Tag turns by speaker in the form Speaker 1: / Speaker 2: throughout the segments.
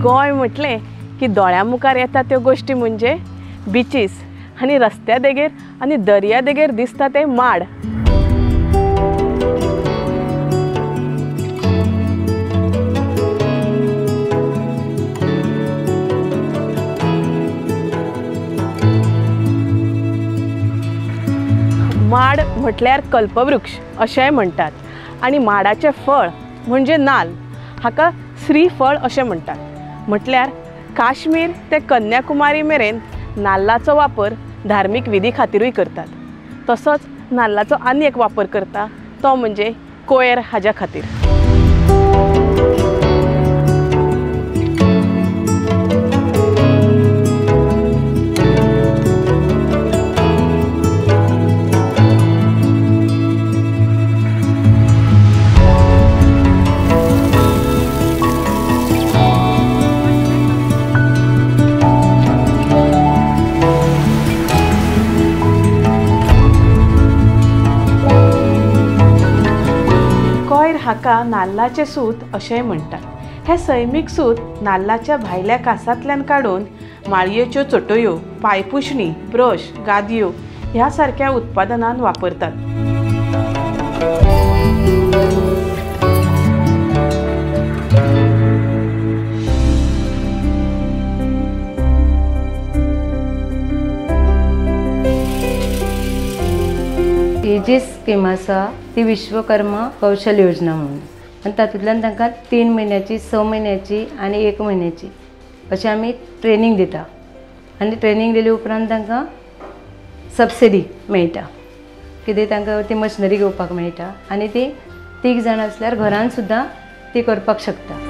Speaker 1: गोंय म्हटलें की दोळ्या मुखार येता त्यो गोष्टी म्हणजे बिचीस आनी रस्त्या देगेर आनी दर्या देगेर दिसता ते माड। माड म्हटल्यार कल्पवृक्ष अशेंय म्हणटात आनी माडाचें फळ म्हणजे नाल्ल हाका श्रीफळ अशें म्हणटात। म्हटल्यार काश्मीर ते कन्याकुमारी मेरेन नाल्लाचो वापर धार्मीक विधी खातीरूय करतात। तसोच नाल्लाचो आनी एक वापर करता तो म्हणजे कोयर हाज्या खातीर। हाका नाल्लाचें सूत अशेंय म्हणटात। हे सैमीक सूत नाल्लाच्या भायल्या कासांतल्यान काडून माळयेच्यो चटयो, पांयपुसणी, ब्रश, गादयो ह्या सारक्या उत्पादनांत वापरतात।
Speaker 2: ही जी स्कीम आसा ती विश्वकर्मा कौशल योजना म्हणून, आनी तातूंतल्यान तांकां 3 म्हयन्याची, 6 म्हयन्याची आनी 1 म्हयन्याची अशी आमी ट्रेनींग दिता। आनी ट्रेनींग दिले उपरांत तांकां सबसिडी मेळटा, कितें तांकां ती मशिनरी घेवपाक मेळटा आनी ती 3 जाण आसल्यार घरान सुद्दां ती करपाक शकता।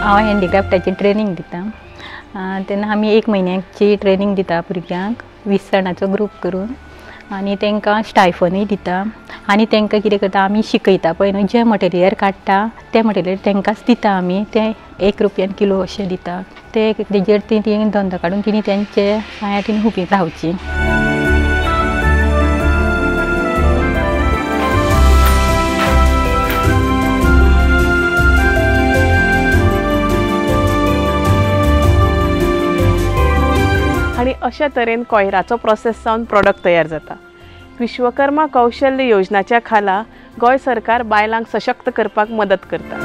Speaker 3: हांव हँडिक्राफ्टाची ट्रेनींग दिता तेन्ना आमी 1 म्हयन्याची ट्रेनींग दिता भुरग्यांक 20 जाणांचो ग्रूप करून, आनी तांकां स्टायफनूय दिता। आनी तांकां कितें करता आमी शिकयता पळय न्हू, जें मटेरियल काडटा तें मटेरियल तांकांच दिता आमी, तें 1 रुपयान किलो अशें दिता। तेजेर ती धंदो काडून तिणी तेंचे पांयार तिणी उबी रावची।
Speaker 1: आणि अशा तरेन कोयराचो प्रोसेस जावन प्रोडक्ट तयार जाता। विश्वकर्मा कौशल्य योजनाच्या खाला गोंय सरकार बायलांक सशक्त करपाक मदत करता।